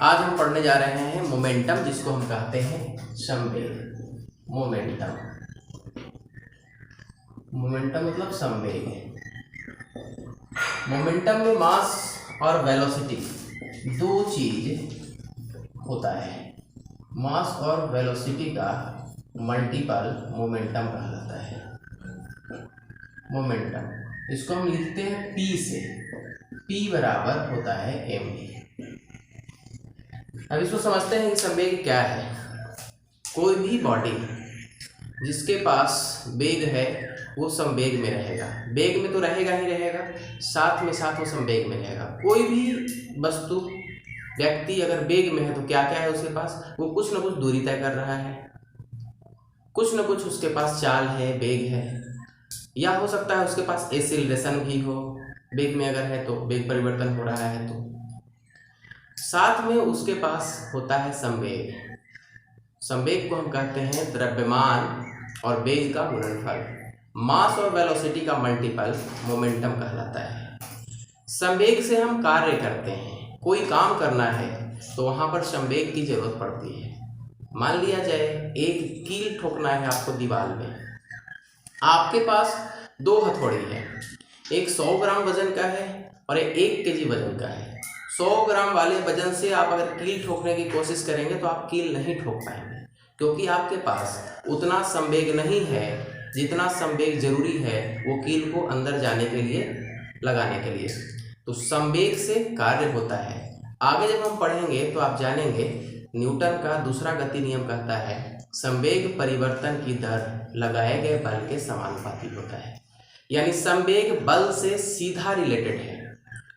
आज हम पढ़ने जा रहे हैं मोमेंटम, जिसको हम कहते हैं संवेग। मोमेंटम, मोमेंटम मतलब संवेग। मोमेंटम में मास और वेलोसिटी दो चीज होता है। मास और वेलोसिटी का मल्टीपल मोमेंटम कहलाता है। मोमेंटम इसको हम लिखते हैं P से। P बराबर होता है mv। अब इसको समझते हैं कि संवेग क्या है। कोई भी बॉडी जिसके पास वेग है वो संवेग में रहेगा। वेग में तो रहेगा ही रहेगा, साथ में साथ वो संवेग में रहेगा। कोई भी वस्तु व्यक्ति अगर वेग में है तो क्या क्या है उसके पास, वो कुछ ना कुछ दूरी तय कर रहा है, कुछ ना कुछ उसके पास चाल है, वेग है, या हो सकता है उसके पास एक्सीलरेशन भी हो। वेग में अगर है तो वेग परिवर्तन हो रहा है, तो साथ में उसके पास होता है संवेग। संवेग को हम कहते हैं द्रव्यमान और वेग का गुणनफल। मास और वेलोसिटी का मल्टीपल मोमेंटम कहलाता है। संवेग से हम कार्य करते हैं। कोई काम करना है तो वहाँ पर संवेग की जरूरत पड़ती है। मान लिया जाए एक कील ठोकना है आपको दीवार में। आपके पास दो हथौड़ी है, एक 100 ग्राम वजन का है और एक 1 केजी वजन का है। 100 ग्राम वाले वजन से आप अगर कील ठोकने की कोशिश करेंगे तो आप कील नहीं ठोक पाएंगे, क्योंकि आपके पास उतना संवेग नहीं है जितना संवेग जरूरी है वो कील को अंदर जाने के लिए, लगाने के लिए। तो संवेग से कार्य होता है। आगे जब हम पढ़ेंगे तो आप जानेंगे न्यूटन का दूसरा गति नियम कहता है संवेग परिवर्तन की दर लगाए गए बल के समानुपाती होता है। यानी संवेग बल से सीधा रिलेटेड है।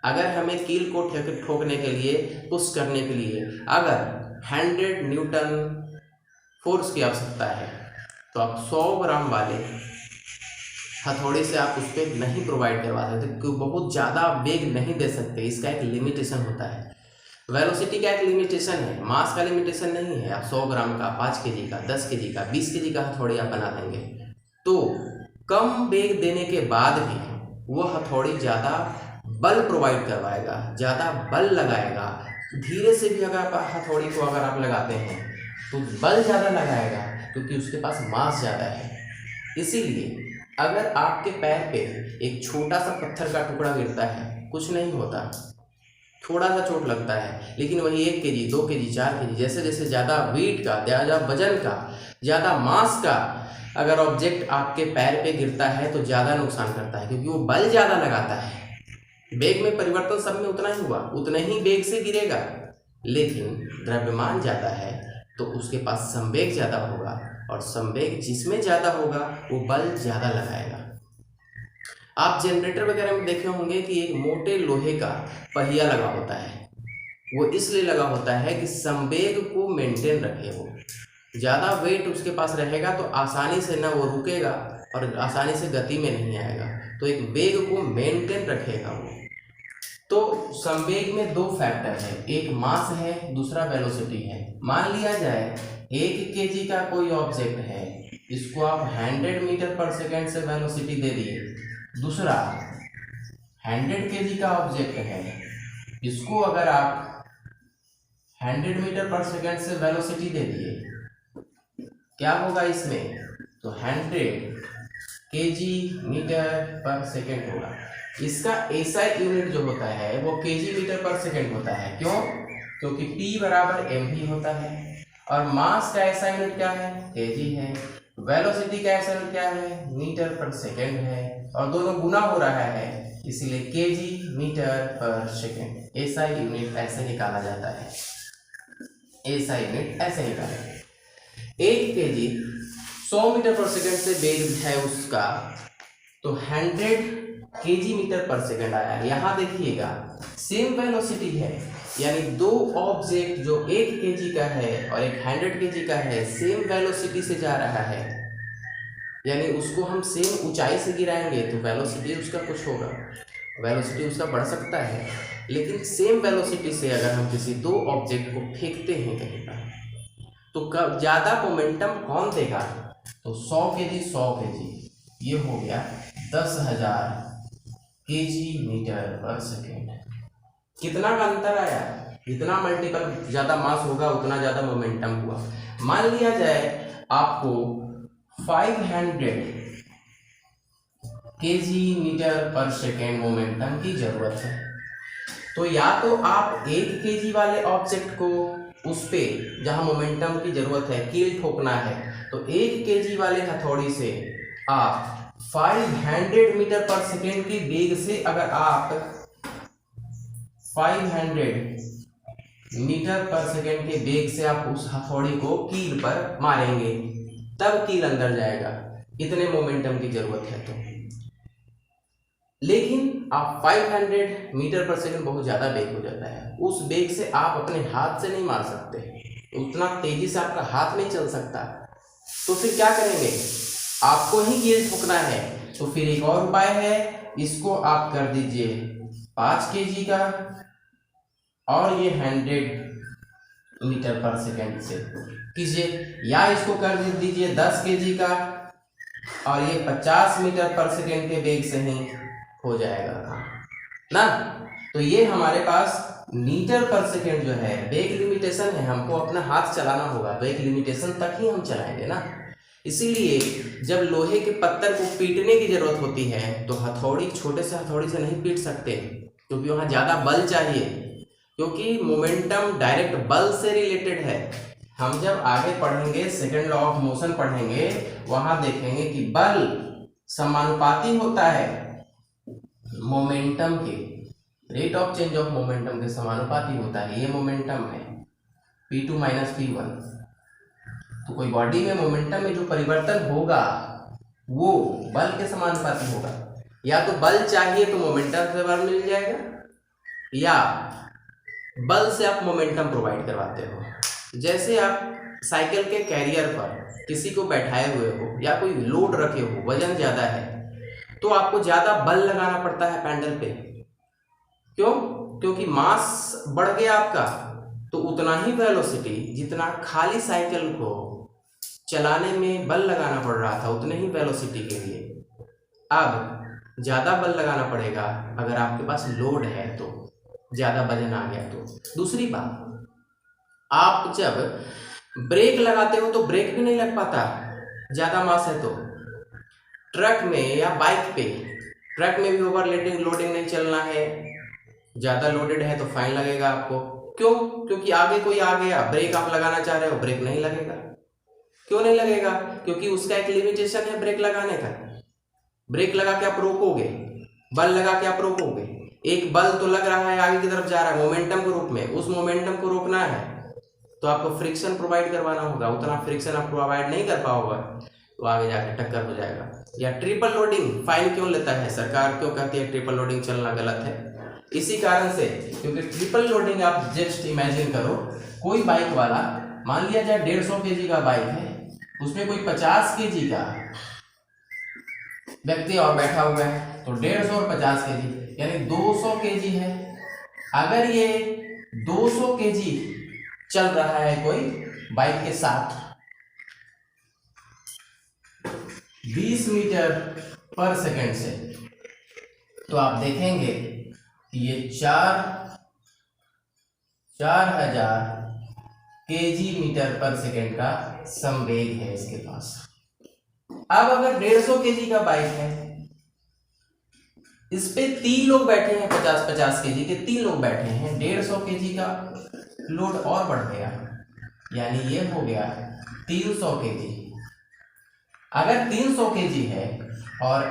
अगर हमें कील को ठोकने के लिए, पुश करने के लिए अगर 100 न्यूटन फोर्स की आवश्यकता है तो आप 100 ग्राम वाले हथौड़ी से आप उस पर नहीं प्रोवाइड करवा सकते, क्योंकि बहुत ज़्यादा वेग नहीं दे सकते। इसका एक लिमिटेशन होता है। वेलोसिटी का एक लिमिटेशन है, मास का लिमिटेशन नहीं है। आप 100 ग्राम का, 5 केजी का, 10 केजी का, 20 केजी का हथौड़ी आप बना देंगे तो कम वेग देने के बाद भी वो हथौड़ी ज़्यादा बल प्रोवाइड करवाएगा, ज़्यादा बल लगाएगा। धीरे से भी अगर आप हथौड़ी को अगर आप लगाते हैं तो बल ज़्यादा लगाएगा, क्योंकि उसके पास मास ज़्यादा है। इसीलिए अगर आपके पैर पे एक छोटा सा पत्थर का टुकड़ा गिरता है, कुछ नहीं होता, थोड़ा सा चोट लगता है, लेकिन वही 1 केजी, 2 केजी, 4 केजी, जैसे जैसे ज़्यादा वेट का, ज़्यादा वजन का, ज़्यादा मास का अगर ऑब्जेक्ट आपके पैर पे गिरता है तो ज़्यादा नुकसान करता है, क्योंकि वो बल ज़्यादा लगाता है। वेग में परिवर्तन सब में उतना ही हुआ, उतने ही वेग से गिरेगा, लेकिन द्रव्यमान ज़्यादा है तो उसके पास संवेग ज़्यादा होगा, और संवेग जिसमें ज़्यादा होगा वो बल ज़्यादा लगाएगा। आप जनरेटर वगैरह में देखे होंगे कि एक मोटे लोहे का पहिया लगा होता है। वो इसलिए लगा होता है कि संवेग को मेंटेन रखे। वो ज़्यादा वेट उसके पास रहेगा तो आसानी से ना वो रुकेगा और आसानी से गति में नहीं आएगा, तो एक वेग को मेंटेन रखेगा वो। तो संवेग में दो फैक्टर है, एक मास है, दूसरा वेलोसिटी है। मान लिया जाए 1 केजी का कोई ऑब्जेक्ट है, इसको आप 100 मीटर पर सेकेंड से वेलोसिटी दे दिए। दूसरा 100 केजी का ऑब्जेक्ट है, इसको अगर आप 100 मीटर पर सेकेंड से वेलोसिटी दे दिए, क्या होगा इसमें, तो 100 केजी मीटर पर सेकेंड होगा। इसका एसआई यूनिट जो होता है वो केजी मीटर पर सेकेंड होता है। क्यों? क्योंकि P बराबर mv होता है, और मास का एसआई यूनिट क्या है, केजी है। वेलोसिटी का एसआई यूनिट क्या है, मीटर पर सेकेंड है, और दोनों गुना हो रहा है, इसलिए केजी मीटर पर सेकेंड। एसआई यूनिट ऐसे निकाला जाता है, एसआई यूनिट ऐसे निकाला। 1 केजी 100 मीटर पर सेकेंड से वेग है उसका, तो 100 केजी मीटर पर सेकेंड आया। यहाँ देखिएगा सेम वेलोसिटी है, यानी दो ऑब्जेक्ट जो 1 केजी का है और एक 100 केजी का है, सेम वेलोसिटी से जा रहा है, यानी उसको हम सेम ऊंचाई से गिराएंगे तो वेलोसिटी उसका कुछ होगा, वेलोसिटी उसका बढ़ सकता है। लेकिन सेम वेलोसिटी से अगर हम किसी दो ऑब्जेक्ट को फेंकते हैं कहीं पर, तो ज़्यादा मोमेंटम कौन देगा, तो 100 केजी 100 केजी, ये हो गया 10,000 केजी मीटर पर सेकेंड। कितना का अंतर आया, जितना मल्टीपल ज़्यादा मास होगा उतना ज़्यादा मोमेंटम हुआ। मान लिया जाए आपको 500 केजी मीटर पर सेकेंड मोमेंटम की जरूरत है, तो या तो आप 1 केजी वाले ऑब्जेक्ट को उस पे जहां मोमेंटम की जरूरत है कील ठोकना है, तो 1 केजी वाले हथौड़ी से आप 500 मीटर पर सेकेंड की वेग से, अगर आप 500 मीटर पर सेकेंड के वेग से आप उस हथौड़ी को कील पर मारेंगे, तब कील अंदर जाएगा, इतने मोमेंटम की जरूरत है तो। लेकिन आप 500 मीटर पर सेकेंड बहुत ज़्यादा वेग हो जाता है, उस वेग से आप अपने हाथ से नहीं मार सकते, उतना तेजी से आपका हाथ नहीं चल सकता, तो फिर क्या करेंगे, आपको ही कील ठोकना है। तो फिर एक और उपाय है, इसको आप कर दीजिए 5 केजी का और ये 100 मीटर पर सेकेंड से कीजिए, या इसको कर दीजिए 10 केजी का और ये 50 मीटर पर सेकेंड के वेग से ही हो जाएगा ना। तो ये हमारे पास मीटर पर सेकेंड जो है वेग लिमिटेशन है, हमको अपना हाथ चलाना होगा, वेग लिमिटेशन तक ही हम चलाएंगे ना। इसीलिए जब लोहे के पत्थर को पीटने की जरूरत होती है तो हथौड़ी, छोटे से हथौड़ी से नहीं पीट सकते, क्योंकि वहाँ ज़्यादा बल चाहिए, क्योंकि मोमेंटम डायरेक्ट बल से रिलेटेड है। हम जब आगे पढ़ेंगे, सेकंड लॉ ऑफ मोशन पढ़ेंगे, वहां देखेंगे कि बल समानुपाती होता है मोमेंटम के, rate of change of momentum के समानुपाती होता है। ये मोमेंटम है P2 माइनस P1। तो कोई बॉडी में मोमेंटम में जो परिवर्तन होगा वो बल के समानुपाती होगा। या तो बल चाहिए तो मोमेंटम से बल मिल जाएगा, या बल से आप मोमेंटम प्रोवाइड करवाते हो। जैसे आप साइकिल के कैरियर पर किसी को बैठाए हुए हो या कोई लोड रखे हो, वजन ज़्यादा है, तो आपको ज़्यादा बल लगाना पड़ता है पैडल पे। क्यों? क्योंकि मास बढ़ गया आपका, तो उतना ही वेलोसिटी जितना खाली साइकिल को चलाने में बल लगाना पड़ रहा था, उतने ही वेलोसिटी के लिए अब ज़्यादा बल लगाना पड़ेगा अगर आपके पास लोड है, तो ज़्यादा वजन आ गया तो। दूसरी बात, आप जब ब्रेक लगाते हो तो ब्रेक भी नहीं लग पाता, ज़्यादा मास है तो। ट्रक में या बाइक पे, ट्रक में भी ओवर लोडिंग नहीं चलना है, ज़्यादा लोडेड है तो फाइन लगेगा आपको। क्यों? क्योंकि आगे कोई आ गया, ब्रेक आप लगाना चाह रहे हो, ब्रेक नहीं लगेगा। क्यों नहीं लगेगा? क्योंकि उसका एक लिमिटेशन है ब्रेक लगाने का। ब्रेक लगा के आप रोकोगे, बल लगा के आप रोकोगे, एक बल तो लग रहा है आगे की तरफ जा रहा है मोमेंटम के रूप में, उस मोमेंटम को रोकना है तो आपको फ्रिक्शन प्रोवाइड करवाना होगा। उतना फ्रिक्शन आप प्रोवाइड नहीं कर पाओगे तो आगे जाके टक्कर हो जाएगा। या ट्रिपल लोडिंग फाइन क्यों लेता है सरकार, क्यों कहती है ट्रिपल लोडिंग चलना गलत है? इसी कारण से, क्योंकि ट्रिपल लोडिंग आप जस्ट इमेजिन करो, कोई बाइक वाला, मान लिया जाए 150 केजी का बाइक है, उसमें कोई 50 केजी का व्यक्ति और बैठा हुआ है, तो 150 और 50 केजी यानी 200 केजी है। अगर ये 200 केजी चल रहा है कोई बाइक के साथ 20 मीटर पर सेकंड से, तो आप देखेंगे कि ये 4000 केजी मीटर पर सेकंड का संवेग है इसके पास। अब अगर 150 केजी का बाइक है, इस पे 3 लोग बैठे हैं, 50-50 केजी के 3 लोग बैठे हैं, 150 केजी का लोड और बढ़ गया, यानी ये हो गया 300 केजी। अगर 300 केजी है और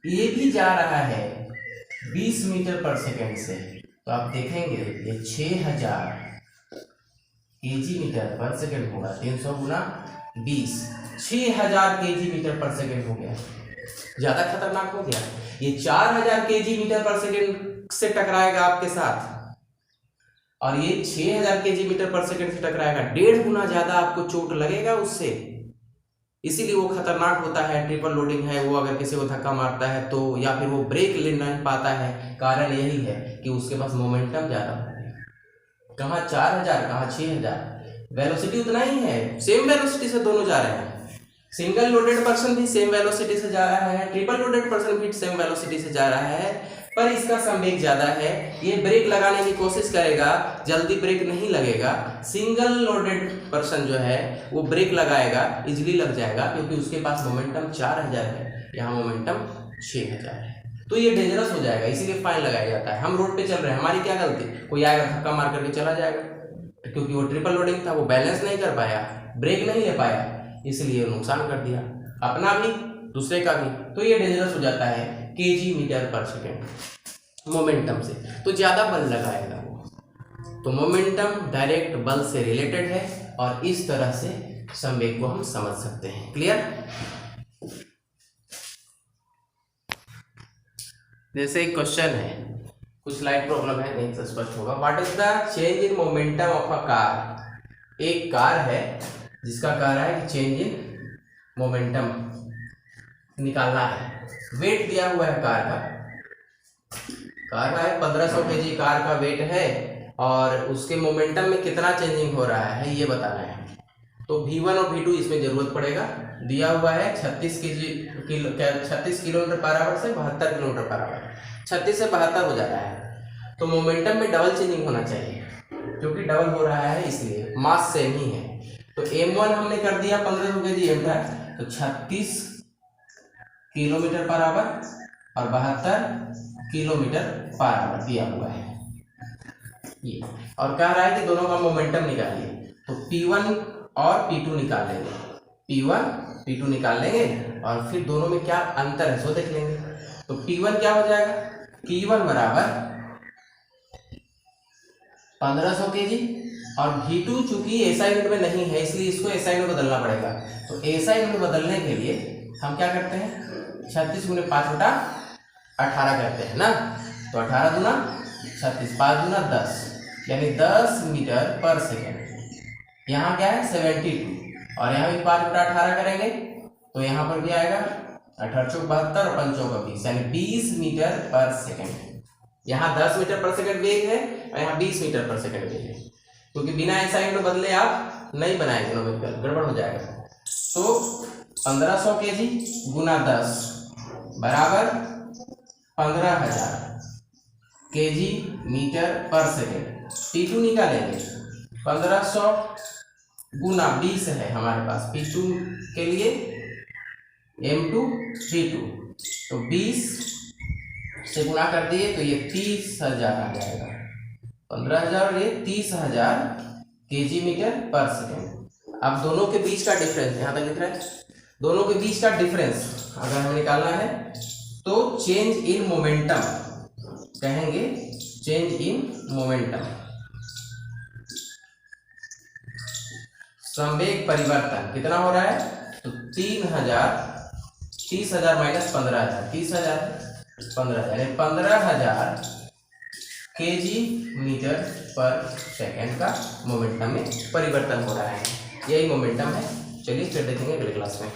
ये भी जा रहा है 20 मीटर पर सेकंड से, तो आप देखेंगे ये 6000 केजी मीटर पर सेकंड होगा। 300 गुना 20, 6000 केजी मीटर पर सेकंड हो गया। ज्यादा खतरनाक हो गया। ये 4000 केजी मीटर पर सेकंड से टकराएगा आपके साथ, और ये 6000 केजी मीटर पर सेकंड से टकराएगा। 1.5 गुना ज्यादा आपको चोट लगेगा उससे। इसीलिए वो खतरनाक होता है। ट्रिपल लोडिंग है, वो अगर किसी को धक्का मारता है तो, या फिर वो ब्रेक ले नहीं पाता है, कारण यही है कि उसके पास मोमेंटम ज्यादा है। कहाँ 4000, कहाँ 6000, वेलोसिटी उतना ही है, सेम वेलोसिटी से दोनों जा रहे हैं। सिंगल लोडेड पर्सन भी सेम वेलोसिटी से जा रहा है, ट्रिपल लोडेड पर्सन भी सेम वेलोसिटी से जा रहा है, पर इसका संवेग ज्यादा है। ये ब्रेक लगाने की कोशिश करेगा, जल्दी ब्रेक नहीं लगेगा। सिंगल लोडेड पर्सन जो है वो ब्रेक लगाएगा, इजीली लग जाएगा, क्योंकि उसके पास मोमेंटम 4000 है, यहाँ मोमेंटम 6000 है। तो ये डेंजरस हो जाएगा, इसीलिए फाइन लगाया जाता है। हम रोड पे चल रहे हैं, हमारी क्या गलती, कोई आएगा धक्का मार करके चला जाएगा, क्योंकि वो ट्रिपल लोडिंग था, वो बैलेंस नहीं कर पाया, ब्रेक नहीं ले पाया, इसलिए नुकसान कर दिया अपना भी दूसरे का भी। तो ये डेंजरस हो जाता है kg मीटर पर सेकेंड मोमेंटम से, तो ज़्यादा बल लगाएगा वो। तो मोमेंटम डायरेक्ट बल से रिलेटेड है और इस तरह से संवेग को हम समझ सकते हैं। क्लियर? जैसे एक क्वेश्चन है, कुछ लाइट प्रॉब्लम है, नहीं तो स्पष्ट होगा। What is the change in momentum of a car? एक कार है जिसका कह रहा है कि चेंज इन मोमेंटम निकालना है। वेट दिया हुआ है कार का है 1500 kg कार का वेट है, और उसके मोमेंटम में कितना चेंजिंग हो रहा है ये बताना है। तो V1 और V2 इसमें जरूरत पड़ेगा। दिया हुआ है 36 किलोमीटर पर आवर से 72 किलोमीटर पर आवर, 36 से 72 हो जा रहा है। तो मोमेंटम में डबल चेंजिंग होना चाहिए, क्योंकि डबल हो रहा है इसलिए मास सेम ही है। तो M1 हमने कर दिया 1500 kg M था, तो 36 किलोमीटर पर आवर और 72 किलोमीटर पर आवर दिया हुआ है ये। और कह रहा है कि दोनों का मोमेंटम निकालिए। तो P1 और P2 निकाल लेंगे, P1 P2 निकाल लेंगे और फिर दोनों में क्या अंतर है सो देख लेंगे। तो P1 क्या हो जाएगा, P1 बराबर 1500 kg, और V2 चूंकि SI यूनिट में नहीं है इसलिए इसको SI यूनिट में बदलना पड़ेगा। तो SI यूनिट में बदलने के लिए हम क्या करते हैं, 36 गुने 5 बटा 18 करते हैं ना। तो 18 दूना 36, 5 दूना 10, यानी 10 मीटर पर सेकेंड। यहाँ क्या है 72, और यहाँ भी 5 बटा 18 करेंगे तो यहाँ पर भी आएगा 18 चौक 72 और 5 चौक 20, यानी 20 मीटर पर सेकेंड। यहाँ 10 मीटर पर सेकेंड वेग है और यहाँ 20 मीटर पर सेकेंड वेग है, क्योंकि बिना SI यूनिट बदले आप नहीं बनाएंगे, न्यूमेरिकल गड़बड़ हो जाएगा। तो 1500 kg गुना 10 बराबर 15000 kg मीटर पर सेकेंड। P2 निकालेंगे, 1500 गुना 20 है हमारे पास P2 के लिए, M2 P2, तो 20 से गुना कर दिए तो ये 30,000 आ जाएगा। 15,000 और ये 30,000 kg मीटर पर सेकेंड। अब दोनों के बीच का डिफरेंस यहाँ तक लिख रहा है, दोनों के बीच का डिफरेंस अगर हमें निकालना है तो चेंज इन मोमेंटम कहेंगे, चेंज इन मोमेंटम, संवेग परिवर्तन कितना हो रहा है। तो 30,000 माइनस 15,000, 30,000 15,000, यानी 15,000 kg मीटर पर सेकेंड का मोमेंटम में परिवर्तन हो रहा है। यही मोमेंटम है। चलिए फिर देखेंगे अगले क्लास में।